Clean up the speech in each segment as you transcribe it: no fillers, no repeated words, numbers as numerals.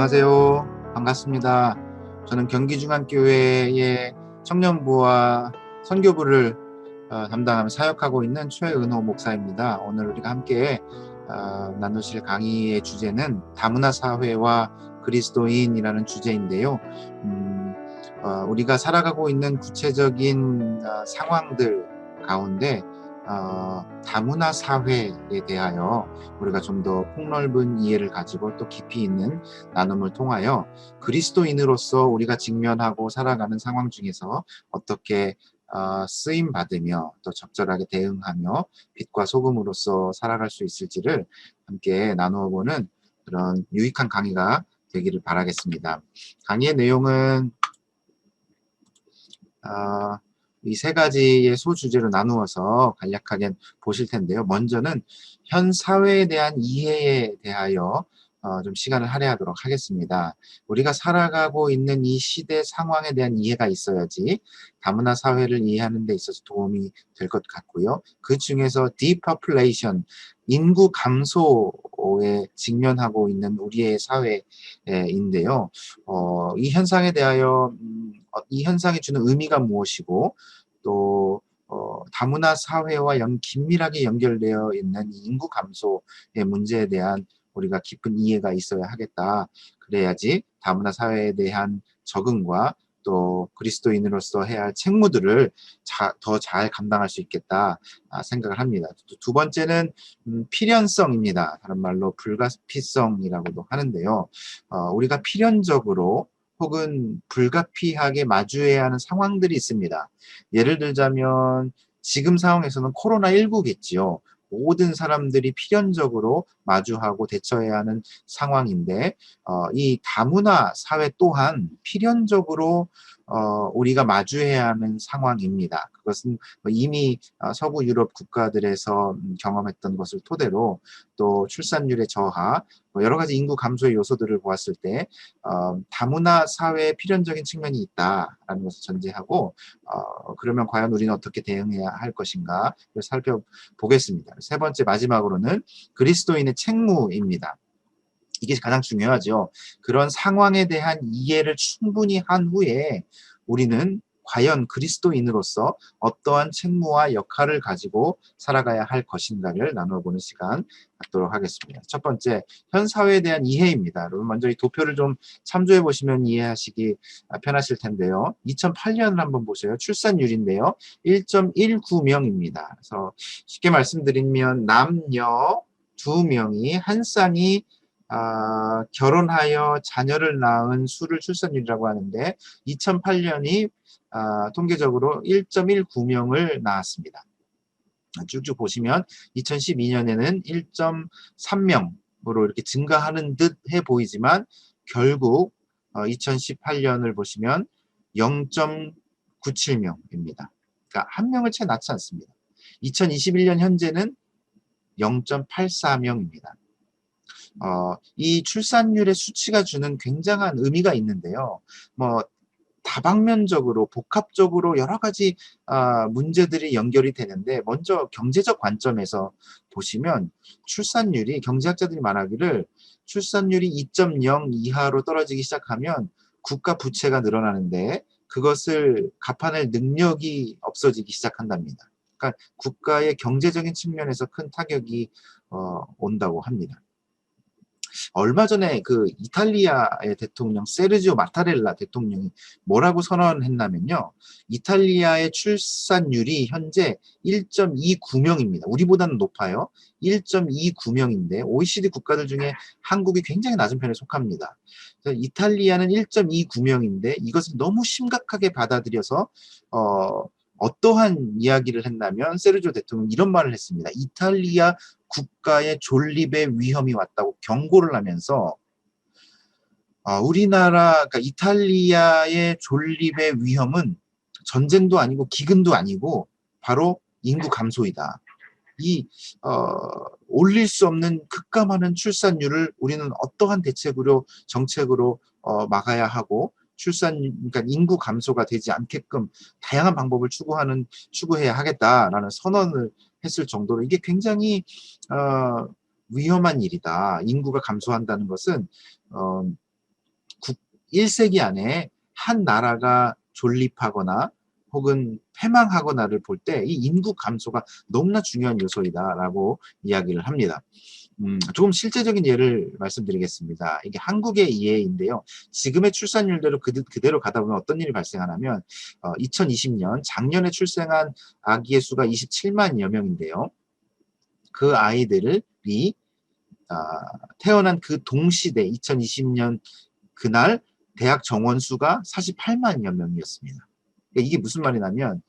안녕하세요. 반갑습니다. 저는 경기중앙교회의 청년부와 선교부를 담당하며 사역하고 있는 최은호 목사입니다. 오늘 우리가 함께 나누실 강의의 주제는 다문화 사회와 그리스도인이라는 주제인데요. 우리가 살아가고 있는 구체적인 상황들 가운데 다문화 사회에 대하여 우리가 좀 더 폭넓은 이해를 가지고 또 깊이 있는 나눔을 통하여 그리스도인으로서 우리가 직면하고 살아가는 상황 중에서 어떻게 쓰임 받으며 또 적절하게 대응하며 빛과 소금으로서 살아갈 수 있을지를 함께 나누어 보는 그런 유익한 강의가 되기를 바라겠습니다. 강의의 내용은 이 세 가지의 소주제로 나누어서 간략하게 보실 텐데요. 먼저는 현 사회에 대한 이해에 대하여 좀 시간을 할애하도록 하겠습니다. 우리가 살아가고 있는 이 시대 상황에 대한 이해가 있어야지 다문화 사회를 이해하는 데 있어서 도움이 될 것 같고요. 그 중에서 depopulation, 인구 감소에 직면하고 있는 우리의 사회인데요. 이 현상에 대하여 이 현상이 주는 의미가 무엇이고 또 다문화 사회와 긴밀하게 연결되어 있는 이 인구 감소의 문제에 대한 우리가 깊은 이해가 있어야 하겠다. 그래야지 다문화 사회에 대한 적응과 또 그리스도인으로서 해야 할 책무들을 더 잘 감당할 수 있겠다 생각을 합니다. 두 번째는 필연성입니다. 다른 말로 불가피성이라고도 하는데요. 우리가 필연적으로 혹은 불가피하게 마주해야 하는 상황들이 있습니다. 예를 들자면 지금 상황에서는 코로나19겠지요. 모든 사람들이 필연적으로 마주하고 대처해야 하는 상황인데 이 다문화 사회 또한 필연적으로 우리가 마주해야 하는 상황입니다. 그것은 이미 서구 유럽 국가들에서 경험했던 것을 토대로 또 출산율의 저하, 여러 가지 인구 감소의 요소들을 보았을 때 다문화 사회의 필연적인 측면이 있다라는 것을 전제하고 그러면 과연 우리는 어떻게 대응해야 할 것인가 살펴보겠습니다. 세 번째 마지막으로는 그리스도인의 책무입니다. 이게 가장 중요하죠. 그런 상황에 대한 이해를 충분히 한 후에 우리는 과연 그리스도인으로서 어떠한 책무와 역할을 가지고 살아가야 할 것인가를 나눠보는 시간 갖도록 하겠습니다. 첫 번째, 현 사회에 대한 이해입니다. 여러분 먼저 이 도표를 좀 참조해 보시면 이해하시기 편하실 텐데요. 2008년을 한번 보세요. 출산율인데요. 1.19명입니다. 그래서 쉽게 말씀드리면 남녀 2명이 한 쌍이 결혼하여 자녀를 낳은 수를 출산율이라고 하는데 2008년이 통계적으로 1.19명을 낳았습니다. 쭉쭉 보시면 2012년에는 1.3명으로 이렇게 증가하는 듯 해 보이지만 결국 2018년을 보시면 0.97명입니다. 그러니까 한 명을 채 낳지 않습니다. 2021년 현재는 0.84명입니다. 이 출산율의 수치가 주는 굉장한 의미가 있는데요. 다방면적으로 복합적으로 여러 가지 문제들이 연결이 되는데 먼저 경제적 관점에서 보시면 출산율이 경제학자들이 말하기를 출산율이 2.0 이하로 떨어지기 시작하면 국가 부채가 늘어나는데 그것을 갚아낼 능력이 없어지기 시작한답니다. 그러니까 국가의 경제적인 측면에서 큰 타격이 온다고 합니다. 얼마 전에 그 이탈리아의 대통령 세르지오 마타렐라 대통령이 뭐라고 선언했냐면요. 이탈리아의 출산율이 현재 1.29명입니다. 우리보다는 높아요. 1.29명인데 OECD 국가들 중에 한국이 굉장히 낮은 편에 속합니다. 이탈리아는 1.29명인데 이것을 너무 심각하게 받아들여서 어떠한 이야기를 했냐면 세르지오 대통령이 이런 말을 했습니다. 이탈리아 국가의 존립의 위험이 왔다고 경고를 하면서 그러니까 이탈리아의 존립의 위험은 전쟁도 아니고 기근도 아니고 바로 인구 감소이다. 이 올릴 수 없는 급감하는 출산율을 우리는 어떠한 정책으로 막아야 하고 그러니까 인구 감소가 되지 않게끔 다양한 방법을 추구해야 하겠다라는 선언을 했을 정도로 이게 굉장히 위험한 일이다. 인구가 감소한다는 것은 1세기 안에 한 나라가 존립하거나 혹은 패망하거나를 볼 때 이 인구 감소가 너무나 중요한 요소이다라고 이야기를 합니다. 조금 실제적인 예를 말씀드리겠습니다. 이게 한국의 예인데요. 지금의 출산율대로 그대로 가다 보면 어떤 일이 발생하냐면 2020년 작년에 출생한 아기의 수가 27만여 명인데요. 그 아이들이 아, 태어난 그 동시대 2020년 그날 대학 정원 수가 48만여 명이었습니다. 그러니까 이게 무슨 말이냐면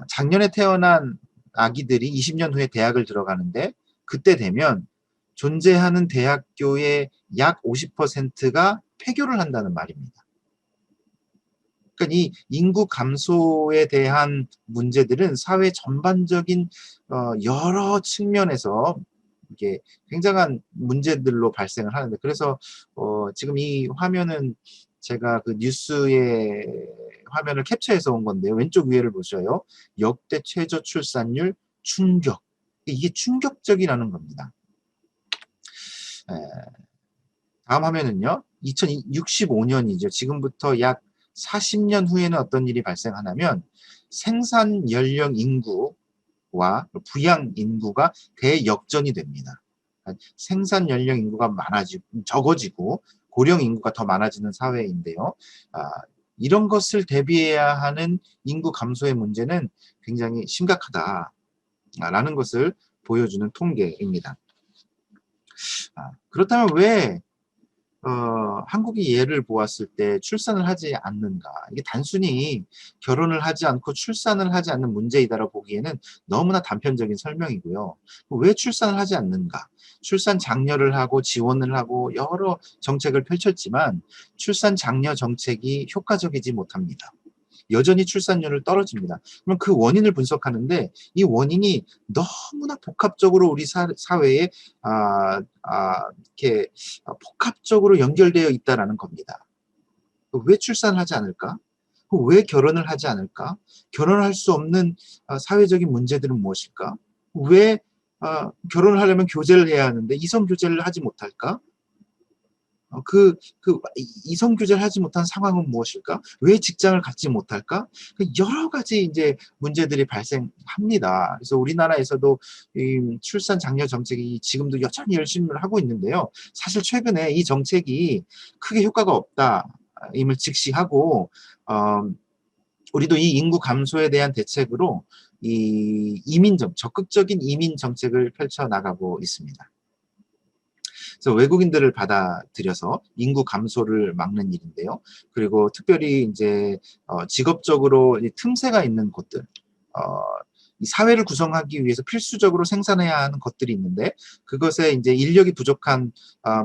작년에 태어난 아기들이 20년 후에 대학을 들어가는데 그때 되면 존재하는 대학교의 약 50%가 폐교를 한다는 말입니다. 그러니까 이 인구 감소에 대한 문제들은 사회 전반적인 여러 측면에서 이게 굉장한 문제들로 발생을 하는데 그래서 지금 이 화면은 제가 그 뉴스의 화면을 캡처해서 온 건데요. 왼쪽 위에를 보셔요. 역대 최저 출산율 충격. 이게 충격적이라는 겁니다. 다음 화면은요. 2065년이죠. 지금부터 약 40년 후에는 어떤 일이 발생하냐면 생산 연령 인구와 부양 인구가 대역전이 됩니다. 생산 연령 인구가 적어지고 고령 인구가 더 많아지는 사회인데요. 이런 것을 대비해야 하는 인구 감소의 문제는 굉장히 심각하다라는 것을 보여주는 통계입니다. 그렇다면 왜 한국이 예를 보았을 때 출산을 하지 않는가? 이게 단순히 결혼을 하지 않고 출산을 하지 않는 문제이다라고 보기에는 너무나 단편적인 설명이고요. 왜 출산을 하지 않는가? 출산 장려를 하고 지원을 하고 여러 정책을 펼쳤지만 출산 장려 정책이 효과적이지 못합니다. 여전히 출산율을 떨어집니다. 그럼 그 원인을 분석하는데 이 원인이 너무나 복합적으로 우리 사회에 이렇게 복합적으로 연결되어 있다라는 겁니다. 왜 출산을 하지 않을까? 왜 결혼을 하지 않을까? 결혼할 수 없는 사회적인 문제들은 무엇일까? 왜 결혼을 하려면 교제를 해야 하는데 이성 교제를 하지 못할까? 이성 교제를 하지 못한 상황은 무엇일까? 왜 직장을 갖지 못할까? 여러 가지 이제 문제들이 발생합니다. 그래서 우리나라에서도 이 출산 장려 정책이 지금도 여전히 열심히 하고 있는데요. 사실 최근에 이 정책이 크게 효과가 없다임을 직시하고 우리도 이 인구 감소에 대한 대책으로 적극적인 이민 정책을 펼쳐 나가고 있습니다. 그래서 외국인들을 받아들여서 인구 감소를 막는 일인데요. 그리고 특별히 이제 직업적으로 틈새가 있는 곳들, 이 사회를 구성하기 위해서 필수적으로 생산해야 하는 것들이 있는데 그것에 이제 인력이 부족한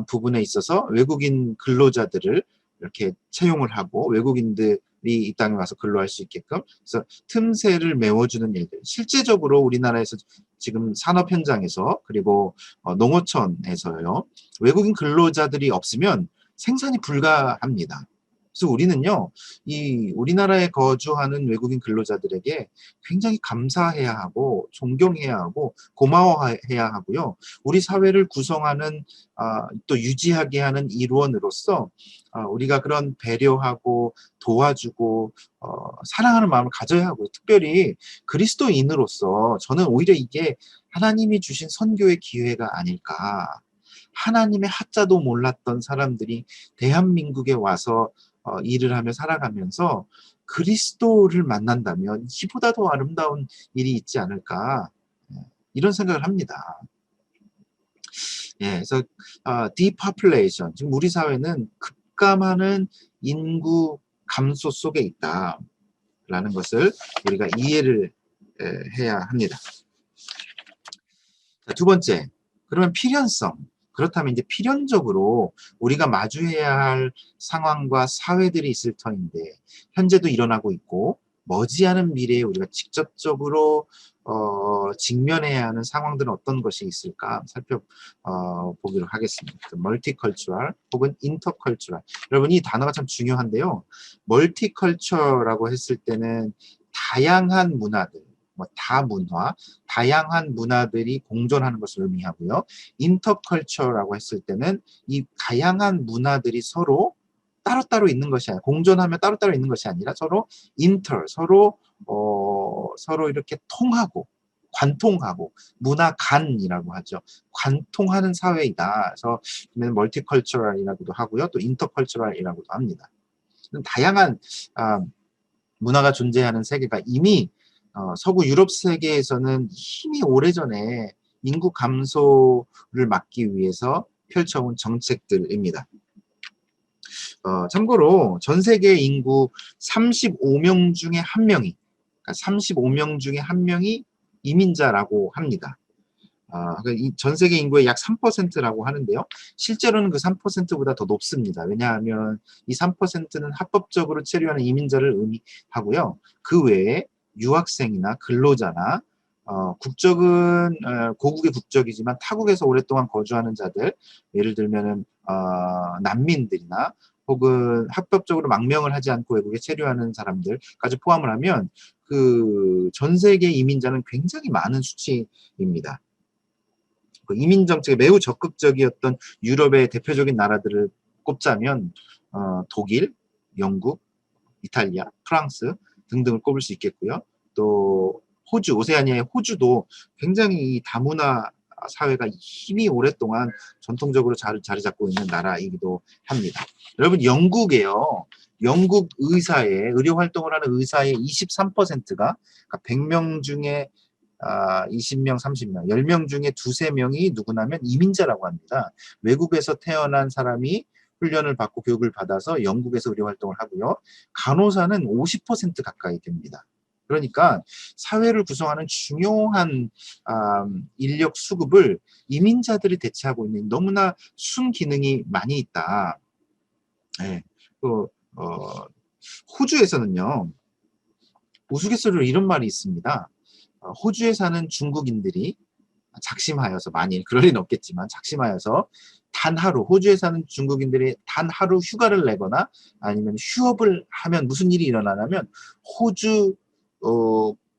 부분에 있어서 외국인 근로자들을 이렇게 채용을 하고 외국인들이 이 땅에 와서 근로할 수 있게끔 그래서 틈새를 메워주는 일들. 실제적으로 우리나라에서 지금 산업 현장에서 그리고 농어촌에서요. 외국인 근로자들이 없으면 생산이 불가합니다. 그래서 우리는요, 우리나라에 거주하는 외국인 근로자들에게 굉장히 감사해야 하고, 존경해야 하고, 고마워해야 하고요. 우리 사회를 구성하는, 또 유지하게 하는 일원으로서, 우리가 그런 배려하고, 도와주고, 사랑하는 마음을 가져야 하고, 특별히 그리스도인으로서 저는 오히려 이게 하나님이 주신 선교의 기회가 아닐까. 하나님의 하자도 몰랐던 사람들이 대한민국에 와서 일을 하며 살아가면서 그리스도를 만난다면 이보다 더 아름다운 일이 있지 않을까 이런 생각을 합니다. 예, 그래서 depopulation 지금 우리 사회는 급감하는 인구 감소 속에 있다라는 것을 우리가 이해를 해야 합니다. 자, 두 번째, 그러면 필연성. 그렇다면 이제 필연적으로 우리가 마주해야 할 상황과 사회들이 있을 터인데 현재도 일어나고 있고 머지않은 미래에 우리가 직접적으로 직면해야 하는 상황들은 어떤 것이 있을까 살펴보기로 하겠습니다. 멀티컬처럴 혹은 인터컬처럴. 여러분 이 단어가 참 중요한데요. 멀티컬처라고 했을 때는 다양한 문화들 다문화, 다양한 문화들이 공존하는 것을 의미하고요. 인터컬처라고 했을 때는 이 다양한 문화들이 서로 따로따로 있는 것이 아니라 공존하며 따로따로 있는 것이 아니라 서로 서로 서로 이렇게 통하고 관통하고 문화간이라고 하죠. 관통하는 사회이다. 그래서 멀티컬처럴이라고도 하고요. 또 인터컬처럴이라고도 합니다. 다양한 아 문화가 존재하는 세계가 이미 서구 유럽 세계에서는 이미 오래전에 인구 감소를 막기 위해서 펼쳐온 정책들입니다. 참고로 전 세계 인구 35명 중에 1명이, 그러니까 35명 중에 1명이 이민자라고 합니다. 전 세계 인구의 약 3%라고 하는데요. 실제로는 그 3%보다 더 높습니다. 왜냐하면 이 3%는 합법적으로 체류하는 이민자를 의미하고요. 그 외에 유학생이나 근로자나 국적은 고국의 국적이지만 타국에서 오랫동안 거주하는 자들, 예를 들면은 난민들이나 혹은 합법적으로 망명을 하지 않고 외국에 체류하는 사람들까지 포함을 하면 그 전 세계 이민자는 굉장히 많은 수치입니다. 그 이민 정책에 매우 적극적이었던 유럽의 대표적인 나라들을 꼽자면 독일, 영국, 이탈리아, 프랑스 등등을 꼽을 수 있겠고요. 또 호주, 오세아니아의 호주도 굉장히 이 다문화 사회가 이미 오랫동안 전통적으로 자리 잡고 있는 나라이기도 합니다. 여러분, 영국에요. 영국 의료 활동을 하는 의사의 23%가, 그러니까 100명 중에 20명, 30명, 10명 중에 두세 명이 누구냐면 이민자라고 합니다. 외국에서 태어난 사람이 훈련을 받고 교육을 받아서 영국에서 의료 활동을 하고요. 간호사는 50% 가까이 됩니다. 그러니까 사회를 구성하는 중요한 인력 수급을 이민자들이 대체하고 있는 너무나 순기능이 많이 있다. 네. 호주에서는요, 우스갯소리로 이런 말이 있습니다. 호주에 사는 중국인들이 작심하여서, 많이 그럴 리는 없겠지만 작심하여서 단 하루, 호주에 사는 중국인들이 단 하루 휴가를 내거나 아니면 휴업을 하면 무슨 일이 일어나냐면 호주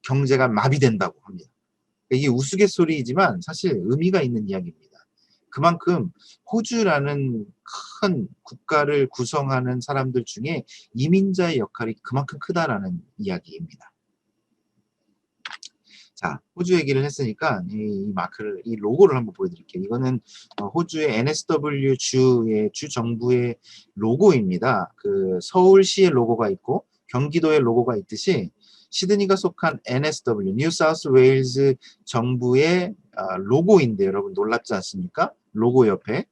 경제가 마비된다고 합니다. 이게 우스갯소리이지만 사실 의미가 있는 이야기입니다. 그만큼 호주라는 큰 국가를 구성하는 사람들 중에 이민자의 역할이 그만큼 크다라는 이야기입니다. 자, 호주 얘기를 했으니까 이 마크를, 이 로고를 한번 보여드릴게요. 이거는 호주의 NSW 주 정부의 로고입니다. 그 서울시의 로고가 있고 경기도의 로고가 있듯이 시드니가 속한 NSW, 뉴 사우스 웨일즈 정부의 로고인데 여러분 놀랍지 않습니까? 로고 옆에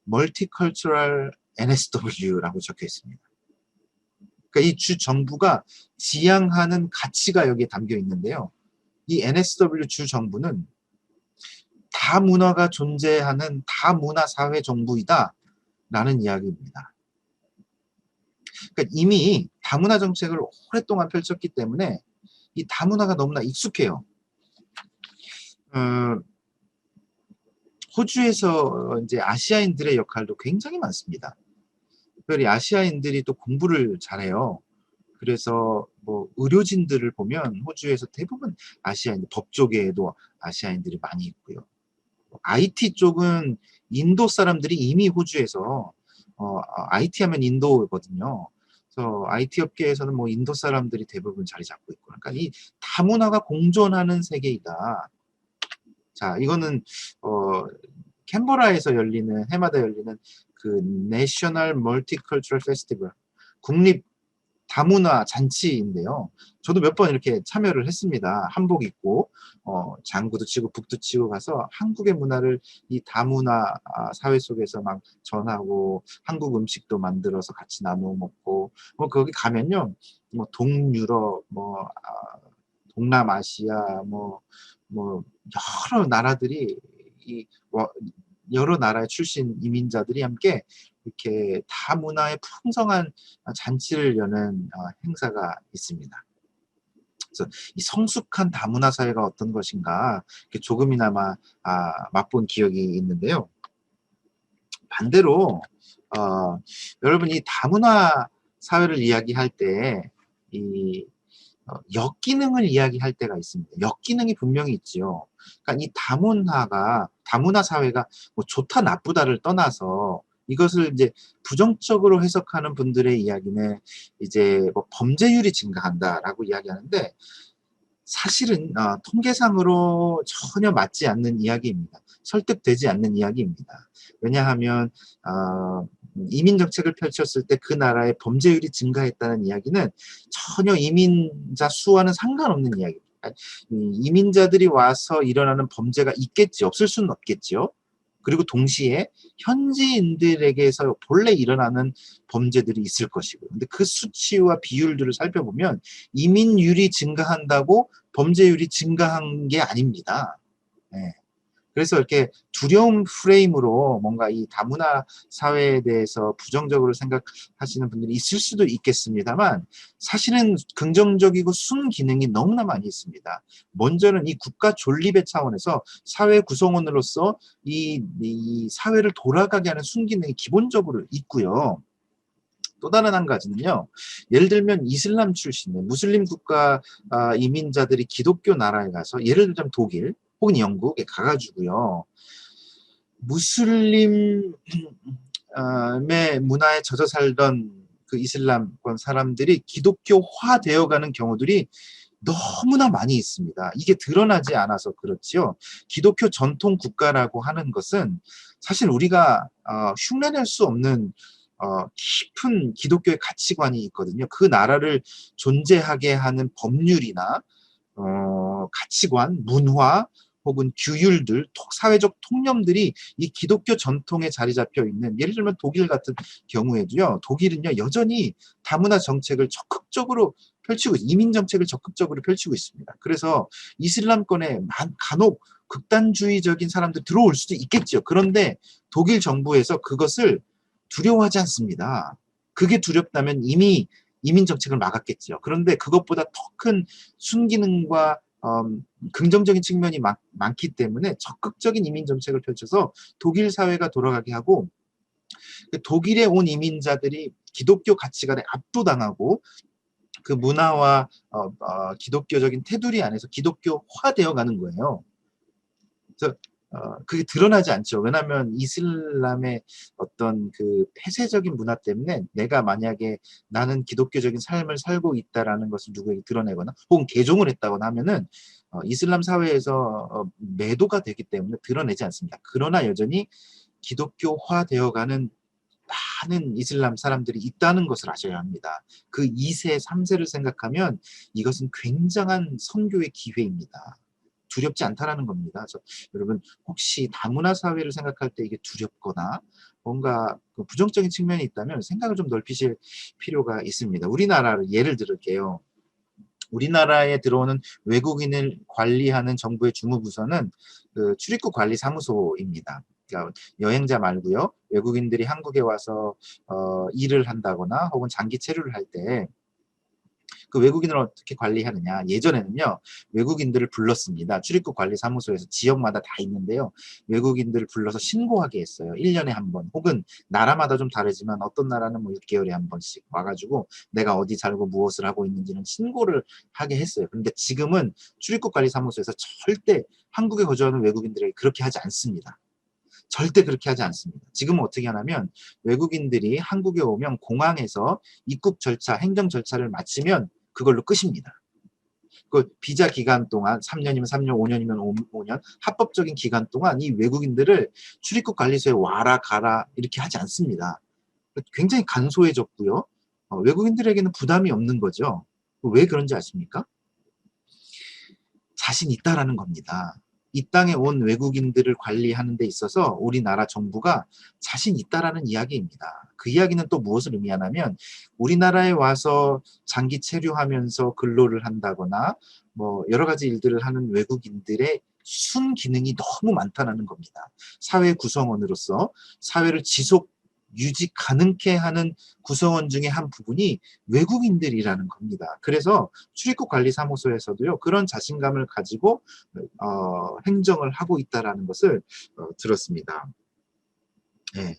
멀티컬처럴 NSW라고 적혀 있습니다. 그러니까 이 주 정부가 지향하는 가치가 여기에 담겨 있는데요. 이 NSW 주 정부는 다문화가 존재하는 다문화 사회 정부이다 라는 이야기입니다. 그러니까 이미 다문화 정책을 오랫동안 펼쳤기 때문에 이 다문화가 너무나 익숙해요. 호주에서 이제 아시아인들의 역할도 굉장히 많습니다. 특별히 아시아인들이 또 공부를 잘해요. 그래서 뭐 의료진들을 보면 호주에서 대부분 아시아인들, 법조계에도 아시아인들이 많이 있고요. IT 쪽은 인도 사람들이 이미 호주에서 IT 하면 인도거든요. 그래서 IT 업계에서는 뭐 인도 사람들이 대부분 자리 잡고 있고, 그러니까 이 다문화가 공존하는 세계이다. 자, 이거는 캔버라에서 열리는, 해마다 열리는 그 내셔널 멀티컬처럴 페스티벌, 국립 다문화 잔치인데요. 저도 몇 번 이렇게 참여를 했습니다. 한복 입고 장구도 치고 북도 치고 가서 한국의 문화를 이 다문화 사회 속에서 막 전하고 한국 음식도 만들어서 같이 나누어 먹고, 뭐 거기 가면요, 뭐 동유럽, 뭐 동남아시아, 뭐 여러 나라들이 여러 나라의 출신 이민자들이 함께 이렇게 다문화의 풍성한 잔치를 여는 행사가 있습니다. 그래서 이 성숙한 다문화 사회가 어떤 것인가 조금이나마 맛본 기억이 있는데요. 반대로 여러분, 이 다문화 사회를 이야기할 때 이 역기능을 이야기할 때가 있습니다. 역기능이 분명히 있지요. 그러니까 이 다문화 사회가 뭐 좋다 나쁘다를 떠나서 이것을 이제 부정적으로 해석하는 분들의 이야기는 이제 뭐 범죄율이 증가한다라고 이야기하는데, 사실은 통계상으로 전혀 맞지 않는 이야기입니다. 설득되지 않는 이야기입니다. 왜냐하면 이민 정책을 펼쳤을 때 그 나라의 범죄율이 증가했다는 이야기는 전혀 이민자 수와는 상관없는 이야기입니다. 이민자들이 와서 일어나는 범죄가 있겠지, 없을 수는 없겠죠. 그리고 동시에 현지인들에게서 본래 일어나는 범죄들이 있을 것이고, 근데 그 수치와 비율들을 살펴보면 이민율이 증가한다고 범죄율이 증가한 게 아닙니다. 네. 그래서 이렇게 두려움 프레임으로 뭔가 이 다문화 사회에 대해서 부정적으로 생각하시는 분들이 있을 수도 있겠습니다만, 사실은 긍정적이고 순기능이 너무나 많이 있습니다. 먼저는 이 국가 존립의 차원에서 사회 구성원으로서 이 사회를 돌아가게 하는 순기능이 기본적으로 있고요. 또 다른 한 가지는요, 예를 들면 이슬람 출신의 무슬림 국가 이민자들이 기독교 나라에 가서, 예를 들자면 독일 혹은 영국에 가가지고요, 무슬림의 문화에 젖어 살던 그 이슬람권 사람들이 기독교화 되어가는 경우들이 너무나 많이 있습니다. 이게 드러나지 않아서 그렇지요. 기독교 전통 국가라고 하는 것은 사실 우리가 흉내낼 수 없는 깊은 기독교의 가치관이 있거든요. 그 나라를 존재하게 하는 법률이나 가치관, 문화 혹은 규율들, 사회적 통념들이 이 기독교 전통에 자리 잡혀 있는, 예를 들면 독일 같은 경우에도요, 독일은요 여전히 다문화 정책을 적극적으로 펼치고, 이민 정책을 적극적으로 펼치고 있습니다. 그래서 이슬람권에 간혹 극단주의적인 사람들 들어올 수도 있겠죠. 그런데 독일 정부에서 그것을 두려워하지 않습니다. 그게 두렵다면 이미 이민 정책을 막았겠죠. 그런데 그것보다 더 큰 순기능과 긍정적인 측면이 많기 때문에 적극적인 이민 정책을 펼쳐서 독일 사회가 돌아가게 하고, 독일에 온 이민자들이 기독교 가치관에 압도당하고 그 문화와 기독교적인 테두리 안에서 기독교화되어 가는 거예요. 그래서 그게 드러나지 않죠. 왜냐하면 이슬람의 어떤 그 폐쇄적인 문화 때문에 내가 만약에 나는 기독교적인 삶을 살고 있다라는 것을 누구에게 드러내거나 혹은 개종을 했다거나 하면은 이슬람 사회에서 매도가 되기 때문에 드러내지 않습니다. 그러나 여전히 기독교화되어가는 많은 이슬람 사람들이 있다는 것을 아셔야 합니다. 그 2세, 3세를 생각하면 이것은 굉장한 선교의 기회입니다. 두렵지 않다라는 겁니다. 그래서 여러분, 혹시 다문화 사회를 생각할 때 이게 두렵거나 뭔가 부정적인 측면이 있다면 생각을 좀 넓히실 필요가 있습니다. 우리나라를 예를 들을게요. 우리나라에 들어오는 외국인을 관리하는 정부의 주무부서는 그 출입국 관리 사무소입니다. 그러니까 여행자 말고요, 외국인들이 한국에 와서 일을 한다거나 혹은 장기 체류를 할 때 그 외국인을 어떻게 관리하느냐. 예전에는요, 외국인들을 불렀습니다. 출입국 관리 사무소에서 지역마다 다 있는데요, 외국인들을 불러서 신고하게 했어요. 1년에 한 번, 혹은 나라마다 좀 다르지만 어떤 나라는 뭐 6개월에 한 번씩 와가지고 내가 어디 살고 무엇을 하고 있는지는 신고를 하게 했어요. 그런데 지금은 출입국 관리 사무소에서 절대 한국에 거주하는 외국인들에게 그렇게 하지 않습니다. 절대 그렇게 하지 않습니다. 지금은 어떻게 하냐면, 외국인들이 한국에 오면 공항에서 입국 절차, 행정 절차를 마치면 그걸로 끝입니다. 그 비자 기간 동안 3년이면 3년, 5년이면 5년, 합법적인 기간 동안 이 외국인들을 출입국 관리소에 와라 가라 이렇게 하지 않습니다. 굉장히 간소해졌고요. 외국인들에게는 부담이 없는 거죠. 왜 그런지 아십니까? 자신 있다라는 겁니다. 이 땅에 온 외국인들을 관리하는 데 있어서 우리나라 정부가 자신 있다라는 이야기입니다. 그 이야기는 또 무엇을 의미하냐면, 우리나라에 와서 장기 체류하면서 근로를 한다거나 뭐 여러 가지 일들을 하는 외국인들의 순기능이 너무 많다는 겁니다. 사회 구성원으로서 사회를 지속 유지 가능케 하는 구성원 중에 한 부분이 외국인들이라는 겁니다. 그래서 출입국 관리 사무소에서도요, 그런 자신감을 가지고 행정을 하고 있다라는 것을 들었습니다. 네.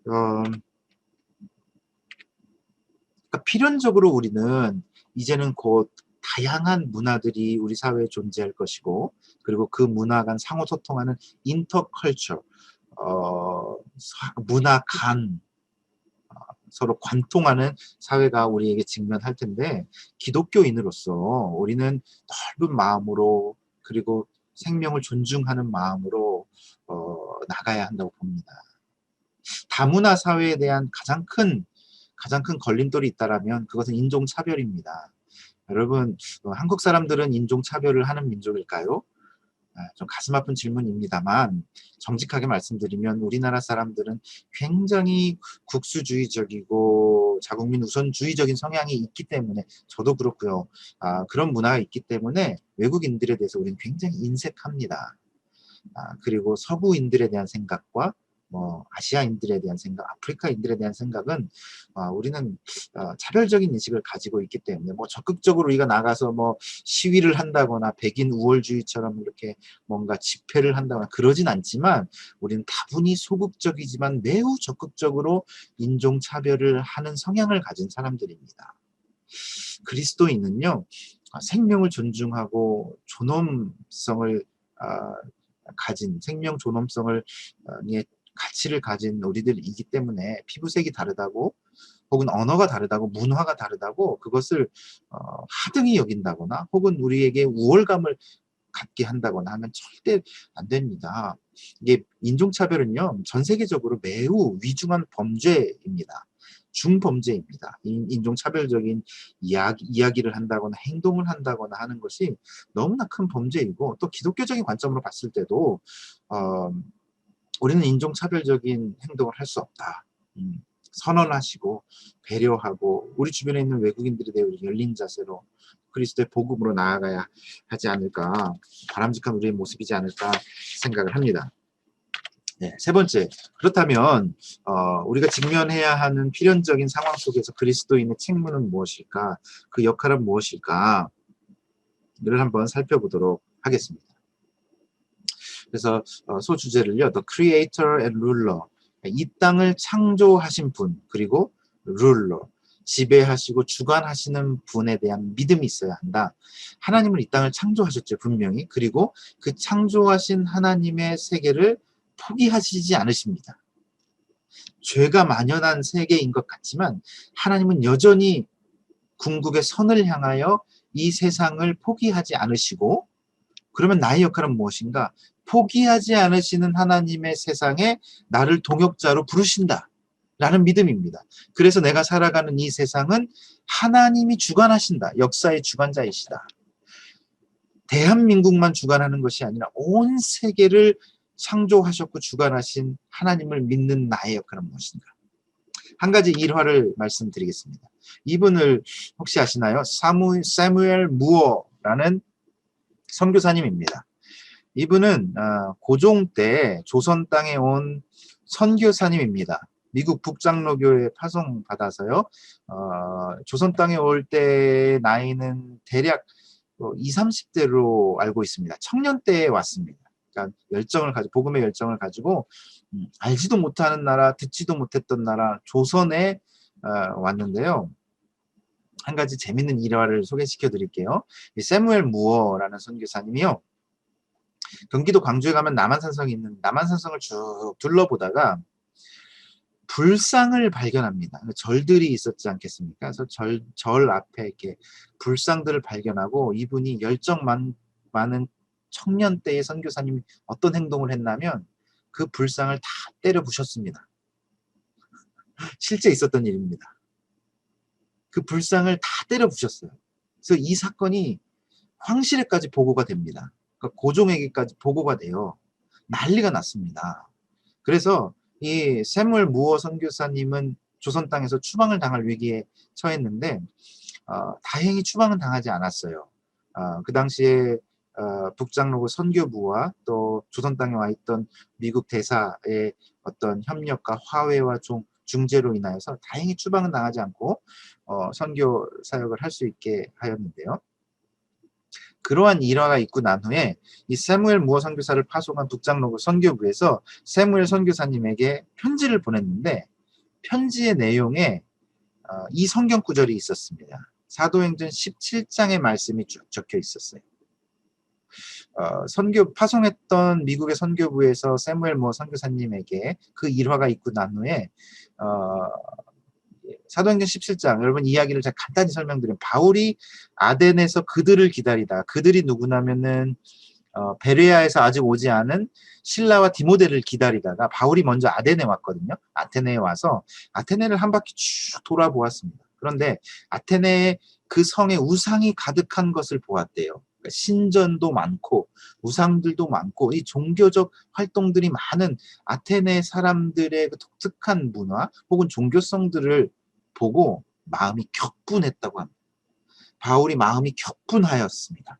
그러니까 필연적으로 우리는 이제는 곧 다양한 문화들이 우리 사회에 존재할 것이고, 그리고 그 문화 간 상호 소통하는 인터컬처, 문화 간, 서로 관통하는 사회가 우리에게 직면할 텐데, 기독교인으로서 우리는 넓은 마음으로, 그리고 생명을 존중하는 마음으로 나가야 한다고 봅니다. 다문화 사회에 대한 가장 큰 걸림돌이 있다라면 그것은 인종차별입니다. 여러분, 한국 사람들은 인종차별을 하는 민족일까요? 좀 가슴 아픈 질문입니다만, 정직하게 말씀드리면 우리나라 사람들은 굉장히 국수주의적이고 자국민 우선주의적인 성향이 있기 때문에, 저도 그렇고요. 그런 문화가 있기 때문에 외국인들에 대해서 우리는 굉장히 인색합니다. 그리고 서구인들에 대한 생각과 아시아인들에 대한 생각, 아프리카인들에 대한 생각은 우리는 차별적인 인식을 가지고 있기 때문에 적극적으로 우리가 나가서 시위를 한다거나 백인 우월주의처럼 이렇게 뭔가 집회를 한다거나 그러진 않지만, 우리는 다분히 소극적이지만 매우 적극적으로 인종차별을 하는 성향을 가진 사람들입니다. 그리스도인은요, 생명을 존중하고 존엄성을 가진, 생명 존엄성을 의 가치를 가진 우리들이기 때문에, 피부색이 다르다고 혹은 언어가 다르다고 문화가 다르다고 그것을 하등히 여긴다거나 혹은 우리에게 우월감을 갖게 한다거나 하면 절대 안 됩니다. 이게 인종차별은요, 전 세계적으로 매우 위중한 범죄입니다. 중범죄입니다. 인종차별적인 이야기를 한다거나 행동을 한다거나 하는 것이 너무나 큰 범죄이고, 또 기독교적인 관점으로 봤을 때도 우리는 인종차별적인 행동을 할 수 없다. 선언하시고 배려하고 우리 주변에 있는 외국인들에 대해 열린 자세로 그리스도의 복음으로 나아가야 하지 않을까, 바람직한 우리의 모습이지 않을까 생각을 합니다. 네, 세 번째, 그렇다면 우리가 직면해야 하는 필연적인 상황 속에서 그리스도인의 책무는 무엇일까, 그 역할은 무엇일까를 한번 살펴보도록 하겠습니다. 그래서 소주제를요, The Creator and Ruler, 이 땅을 창조하신 분, 그리고 룰러, 지배하시고 주관하시는 분에 대한 믿음이 있어야 한다. 하나님은 이 땅을 창조하셨죠, 분명히. 그리고 그 창조하신 하나님의 세계를 포기하시지 않으십니다. 죄가 만연한 세계인 것 같지만 하나님은 여전히 궁극의 선을 향하여 이 세상을 포기하지 않으시고, 그러면 나의 역할은 무엇인가? 포기하지 않으시는 하나님의 세상에 나를 동역자로 부르신다 라는 믿음입니다. 그래서 내가 살아가는 이 세상은 하나님이 주관하신다. 역사의 주관자이시다. 대한민국만 주관하는 것이 아니라 온 세계를 창조하셨고 주관하신 하나님을 믿는 나의 역할은 무엇인가? 한 가지 일화를 말씀드리겠습니다. 이분을 혹시 아시나요? 사무엘 무어라는 선교사님입니다. 이분은 고종 때 조선 땅에 온 선교사님입니다. 미국 북장로교에 파송받아서요. 조선 땅에 올 때 나이는 대략 20, 30대로 알고 있습니다. 청년 때에 왔습니다. 그러니까 복음의 열정을 가지고 알지도 못하는 나라, 듣지도 못했던 나라 조선에 왔는데요. 한 가지 재밌는 일화를 소개시켜 드릴게요. 세무엘 무어라는 선교사님이요, 경기도 광주에 가면 남한산성이 있는 남한산성을 쭉 둘러보다가 불상을 발견합니다. 절들이 있었지 않겠습니까? 그래서 절 앞에 이렇게 불상들을 발견하고, 이분이 열정 많은 청년 때의 선교사님이 어떤 행동을 했냐면 그 불상을 다 때려 부셨습니다. 실제 있었던 일입니다. 그 불상을 다 때려 부셨어요. 그래서 이 사건이 황실에까지 보고가 됩니다. 그러니까 고종에게까지 보고가 돼요. 난리가 났습니다. 그래서 이 세무엘 무어 선교사님은 조선 땅에서 추방을 당할 위기에 처했는데 다행히 추방은 당하지 않았어요. 그 당시에 북장로고 선교부와 또 조선 땅에 와 있던 미국 대사의 어떤 협력과 화해와 중재로 인하여서 다행히 추방은 당하지 않고 선교 사역을 할 수 있게 하였는데요. 그러한 일화가 있고 난 후에 이 세무엘 무어 선교사를 파송한 북장로고 선교부에서 세무엘 선교사님에게 편지를 보냈는데, 편지의 내용에 이 성경 구절이 있었습니다. 사도행전 17장의 말씀이 쭉 적혀 있었어요. 선교 파송했던 미국의 선교부에서 세무엘 무어 선교사님에게 그 일화가 있고 난 후에 어, 사도행전 17장 여러분 이야기를 제가 간단히 설명드리면 바울이 아덴에서 그들을 기다리다 그들이 누구냐면은 베레아에서 아직 오지 않은 실라와 디모데를 기다리다가 바울이 먼저 아덴에 왔거든요. 아테네에 와서 아테네를 한 바퀴 쭉 돌아보았습니다. 그런데 아테네에 그 성에 우상이 가득한 것을 보았대요. 그러니까 신전도 많고 우상들도 많고 이 종교적 활동들이 많은 아테네 사람들의 그 독특한 문화 혹은 종교성들을 보고 마음이 격분했다고 합니다. 바울이 마음이 격분하였습니다.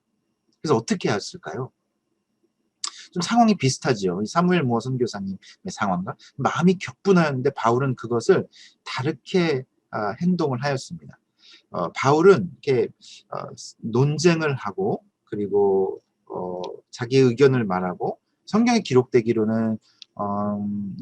그래서 어떻게 했을까요? 좀 상황이 비슷하지요. 사무엘 무어 선교사님의 상황과 마음이 격분하였는데 바울은 그것을 다르게 행동을 하였습니다. 바울은 이렇게 논쟁을 하고 그리고 자기 의견을 말하고 성경에 기록되기로는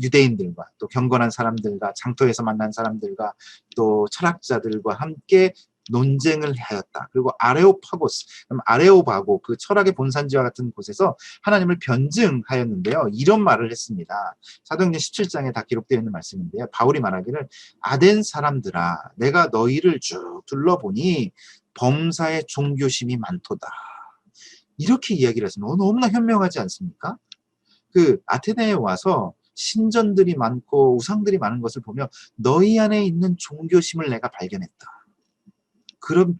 유대인들과 또 경건한 사람들과 장터에서 만난 사람들과 또 철학자들과 함께 논쟁을 하였다. 그리고 아레오파고스, 아레오바고 그 철학의 본산지와 같은 곳에서 하나님을 변증하였는데요. 이런 말을 했습니다. 사도행전 17장에 다 기록되어 있는 말씀인데요. 바울이 말하기를 아덴 사람들아 내가 너희를 쭉 둘러보니 범사의 종교심이 많도다. 이렇게 이야기를 했습니다. 너무나 현명하지 않습니까? 그 아테네에 와서 신전들이 많고 우상들이 많은 것을 보며 너희 안에 있는 종교심을 내가 발견했다.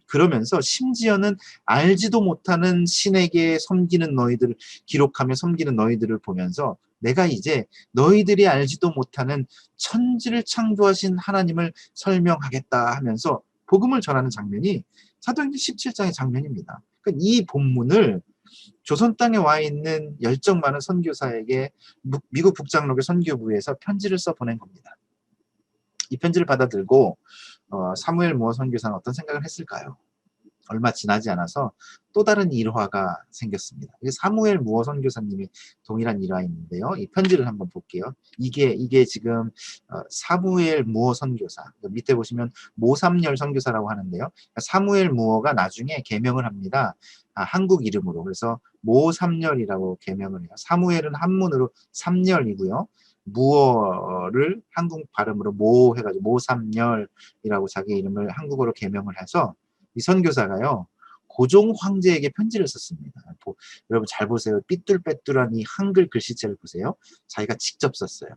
그러면서 심지어는 알지도 못하는 신에게 섬기는 너희들을 기록하며 섬기는 너희들을 보면서 내가 이제 너희들이 알지도 못하는 천지를 창조하신 하나님을 설명하겠다 하면서 복음을 전하는 장면이 사도행전 17장의 장면입니다. 그러니까 이 본문을 조선 땅에 와 있는 열정 많은 선교사에게 미국 북장로교 선교부에서 편지를 써 보낸 겁니다. 이 편지를 받아들고 사무엘 무어 선교사는 어떤 생각을 했을까요? 얼마 지나지 않아서 또 다른 일화가 생겼습니다. 사무엘 무어 선교사님이 동일한 일화인데요. 이 편지를 한번 볼게요. 이게 지금 사무엘 무어 선교사 밑에 보시면 모삼열 선교사라고 하는데요. 사무엘 무어가 나중에 개명을 합니다. 한국 이름으로. 그래서 모삼열이라고 개명을 해요. 사무엘은 한문으로 삼열이고요. 무어를 한국 발음으로 모 해가지고 모삼열이라고 자기 이름을 한국어로 개명을 해서 이 선교사가요 고종 황제에게 편지를 썼습니다. 여러분 잘 보세요. 삐뚤빼뚤한 이 한글 글씨체를 보세요. 자기가 직접 썼어요.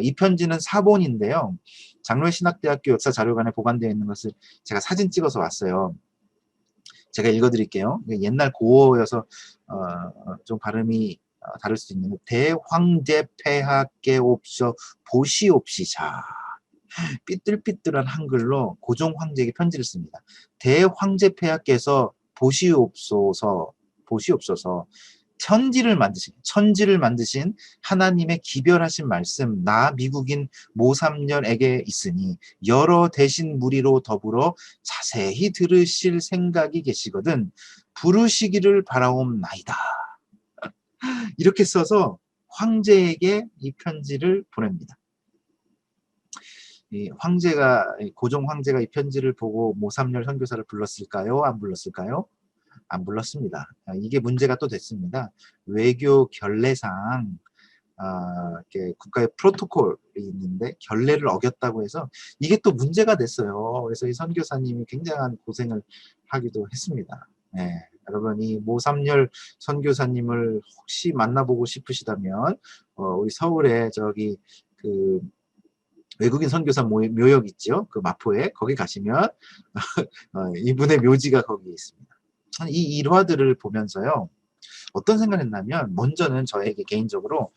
이 편지는 사본인데요. 장로회 신학대학교 역사자료관에 보관되어 있는 것을 제가 사진 찍어서 왔어요. 제가 읽어드릴게요. 옛날 고어여서 좀 발음이 다를 수 있는데 대황제폐하께 옵셔 보시옵시자. 삐뚤삐뚤한 한글로 고종 황제에게 편지를 씁니다. 대황제폐하께서 보시옵소서 천지를 만드신 하나님의 기별하신 말씀 나 미국인 모삼년에게 있으니 여러 대신 무리로 더불어 자세히 들으실 생각이 계시거든 부르시기를 바라옵나이다. 이렇게 써서 황제에게 이 편지를 보냅니다. 고종 황제가 이 편지를 보고 모삼열 선교사를 불렀을까요? 안 불렀을까요? 안 불렀습니다. 이게 문제가 또 됐습니다. 외교 결례상 이렇게 국가의 프로토콜이 있는데 결례를 어겼다고 해서 이게 또 문제가 됐어요. 그래서 이 선교사님이 굉장한 고생을 하기도 했습니다. 네, 여러분 이 모삼열 선교사님을 혹시 만나보고 싶으시다면 우리 서울에 저기 그 외국인 선교사 묘역 있죠? 그 마포에 거기 가시면 이분의 묘지가 거기 있습니다. 이 일화들을 보면서요. 어떤 생각을 했냐면 먼저는 저에게 개인적으로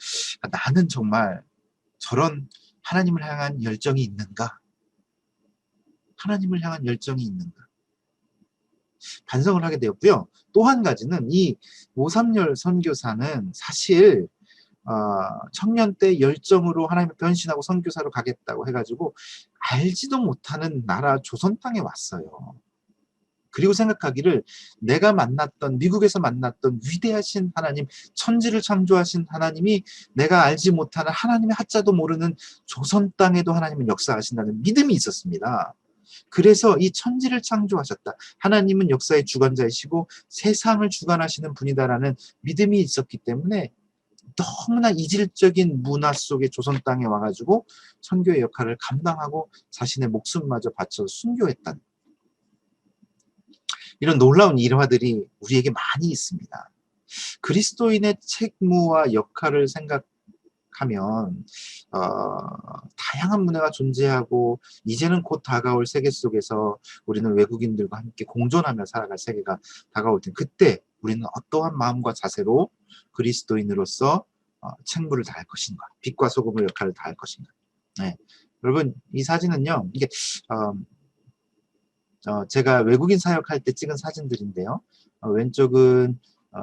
나는 정말 저런 하나님을 향한 열정이 있는가? 하나님을 향한 열정이 있는가? 반성을 하게 되었고요. 또 한 가지는 이 오삼열 선교사는 사실 청년 때 열정으로 하나님을 변신하고 선교사로 가겠다고 해가지고 알지도 못하는 나라 조선 땅에 왔어요. 그리고 생각하기를 내가 만났던 미국에서 만났던 위대하신 하나님 천지를 창조하신 하나님이 내가 알지 못하는 하나님의 하자도 모르는 조선 땅에도 하나님은 역사하신다는 믿음이 있었습니다. 그래서 이 천지를 창조하셨다. 하나님은 역사의 주관자이시고 세상을 주관하시는 분이다라는 믿음이 있었기 때문에 너무나 이질적인 문화 속에 조선 땅에 와가지고 선교의 역할을 감당하고 자신의 목숨마저 바쳐 순교했다는 이런 놀라운 일화들이 우리에게 많이 있습니다. 그리스도인의 책무와 역할을 생각하면 다양한 문화가 존재하고 이제는 곧 다가올 세계 속에서 우리는 외국인들과 함께 공존하며 살아갈 세계가 다가올 때 그때 우리는 어떠한 마음과 자세로 그리스도인으로서 책무를 다할 것인가, 빛과 소금의 역할을 다할 것인가. 네. 여러분 이 사진은요, 이게 제가 외국인 사역할 때 찍은 사진들인데요. 왼쪽은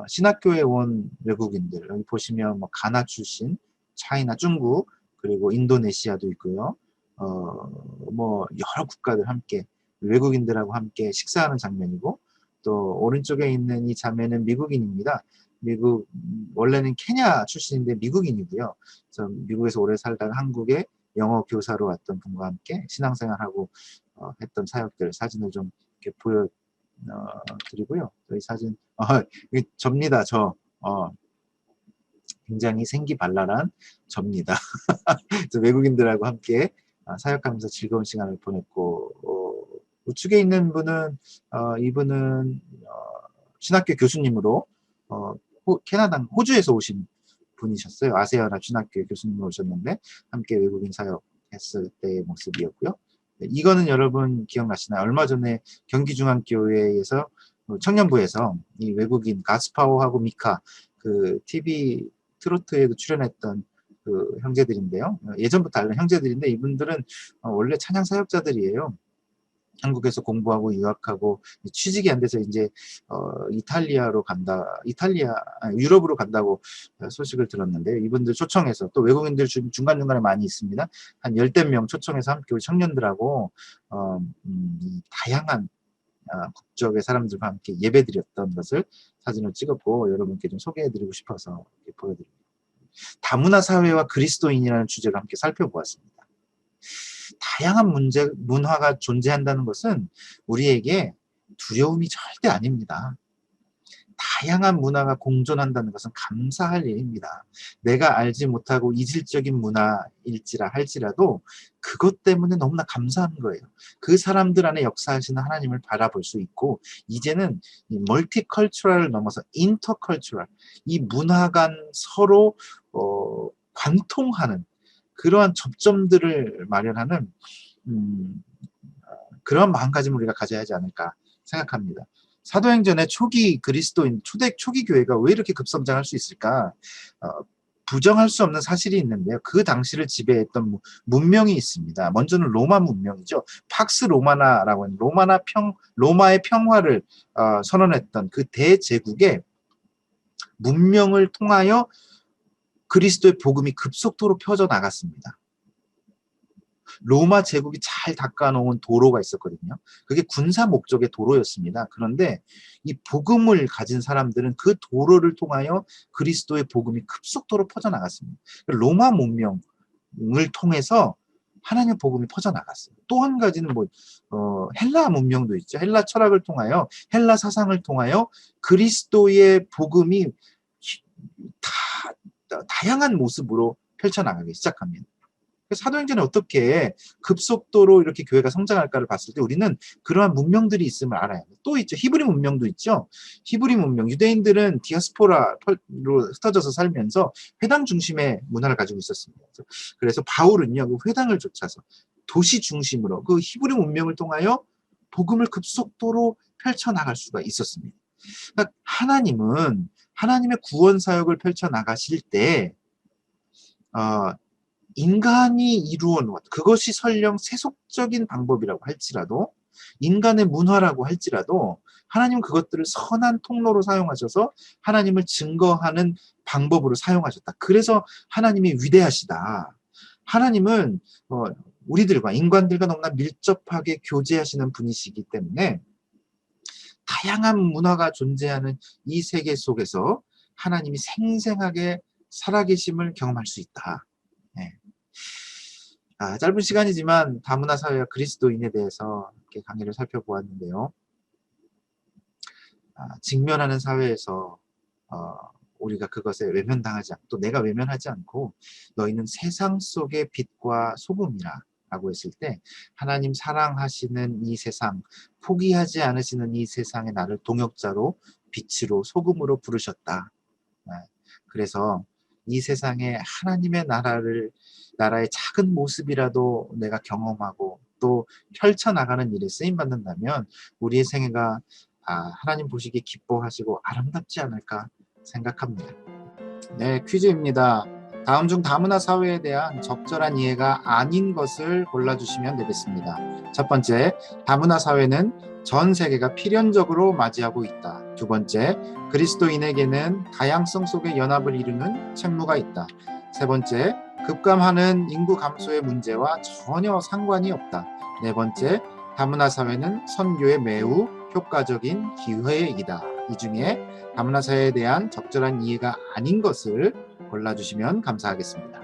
신학교에 온 외국인들, 여기 보시면 뭐 가나 출신, 차이나, 중국, 그리고 인도네시아도 있고요. 뭐 여러 국가들 함께 외국인들하고 함께 식사하는 장면이고, 또 오른쪽에 있는 이 자매는 미국인입니다. 미국 원래는 케냐 출신인데 미국인이고요. 미국에서 오래 살다가 한국에 영어 교사로 왔던 분과 함께 신앙생활하고 했던 사역들 사진을 좀 이렇게 보여드리고요. 이 사진 접니다. 굉장히 생기발랄한 접니다. 외국인들하고 함께 사역하면서 즐거운 시간을 보냈고, 우측에 있는 분은 이분은 신학교 교수님으로 호주에서 오신 분이셨어요. 아세아나 신학교 교수님으로 오셨는데 함께 외국인 사역했을 때의 모습이었고요. 이거는 여러분 기억나시나요? 얼마 전에 경기중앙교회에서 청년부에서 이 외국인 가스파오하고 미카 그 TV 트로트에도 출연했던 그 형제들인데요. 예전부터 알던 형제들인데 이분들은 원래 찬양 사역자들이에요. 한국에서 공부하고 유학하고 취직이 안 돼서 이제 유럽으로 간다고 소식을 들었는데, 이분들 초청해서, 또 외국인들 중간중간에 많이 있습니다. 한 10대 명 초청해서 함께 우리 청년들하고 다양한 국적의 사람들과 함께 예배드렸던 것을 사진을 찍었고 여러분께 좀 소개해드리고 싶어서 보여드립니다. 다문화 사회와 그리스도인이라는 주제로 함께 살펴보았습니다. 다양한 문화가 존재한다는 것은 우리에게 두려움이 절대 아닙니다. 다양한 문화가 공존한다는 것은 감사할 일입니다. 내가 알지 못하고 이질적인 문화일지라 할지라도 그것 때문에 너무나 감사한 거예요. 그 사람들 안에 역사하시는 하나님을 바라볼 수 있고, 이제는 이 멀티컬처럴을 넘어서 인터컬처럴, 이 문화 간 서로 관통하는 그러한 접점들을 마련하는 그런 마음가짐을 우리가 가져야 하지 않을까 생각합니다. 사도행전의 초기 그리스도인, 초기 교회가 왜 이렇게 급성장할 수 있을까? 부정할 수 없는 사실이 있는데요. 그 당시를 지배했던 문명이 있습니다. 먼저는 로마 문명이죠. 팍스 로마나라고 하는 로마의 평화를 선언했던 그 대제국의 문명을 통하여 그리스도의 복음이 급속도로 펴져나갔습니다. 로마 제국이 잘 닦아놓은 도로가 있었거든요. 그게 군사 목적의 도로였습니다. 그런데 이 복음을 가진 사람들은 그 도로를 통하여 그리스도의 복음이 급속도로 퍼져나갔습니다. 로마 문명을 통해서 하나님의 복음이 퍼져나갔어요. 또 한 가지는 헬라 문명도 있죠. 헬라 철학을 통하여, 헬라 사상을 통하여 그리스도의 복음이 다양한 모습으로 펼쳐나가기 시작합니다. 사도행전에 어떻게 급속도로 이렇게 교회가 성장할까를 봤을 때 우리는 그러한 문명들이 있음을 알아야 해요. 또 있죠. 히브리 문명도 있죠. 히브리 문명, 유대인들은 디아스포라로 흩어져서 살면서 회당 중심의 문화를 가지고 있었습니다. 그래서 바울은요, 그 회당을 쫓아서 도시 중심으로 그 히브리 문명을 통하여 복음을 급속도로 펼쳐나갈 수가 있었습니다. 그러니까 하나님은 하나님의 구원 사역을 펼쳐나가실 때 인간이 이루어 놓은, 그것이 설령 세속적인 방법이라고 할지라도, 인간의 문화라고 할지라도 하나님은 그것들을 선한 통로로 사용하셔서 하나님을 증거하는 방법으로 사용하셨다. 그래서 하나님이 위대하시다. 하나님은 우리들과, 인간들과 너무나 밀접하게 교제하시는 분이시기 때문에 다양한 문화가 존재하는 이 세계 속에서 하나님이 생생하게 살아계심을 경험할 수 있다. 네. 짧은 시간이지만 다문화 사회와 그리스도인에 대해서 이렇게 강의를 살펴보았는데요. 직면하는 사회에서 어, 우리가 그것에 외면당하지 않고 또 내가 외면하지 않고 너희는 세상 속의 빛과 소금이라 라고 했을 때 하나님 사랑하시는 이 세상, 포기하지 않으시는 이 세상에 나를 동역자로 빛으로 소금으로 부르셨다. 네. 그래서 이 세상에 하나님의 나라의 작은 모습이라도 내가 경험하고 또 펼쳐나가는 일에 쓰임받는다면 우리의 생애가 하나님 보시기에 기뻐하시고 아름답지 않을까 생각합니다. 네, 퀴즈입니다. 다음 중 다문화 사회에 대한 적절한 이해가 아닌 것을 골라주시면 되겠습니다. 첫 번째, 다문화 사회는 전 세계가 필연적으로 맞이하고 있다. 두 번째, 그리스도인에게는 다양성 속의 연합을 이루는 책무가 있다. 세 번째, 급감하는 인구 감소의 문제와 전혀 상관이 없다. 네 번째, 다문화 사회는 선교에 매우 효과적인 기회이다. 이 중에 다문화 사회에 대한 적절한 이해가 아닌 것을 골라주시면 감사하겠습니다.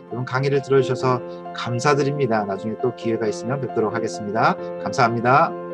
여러분 강의를 들어주셔서 감사드립니다. 나중에 또 기회가 있으면 뵙도록 하겠습니다. 감사합니다.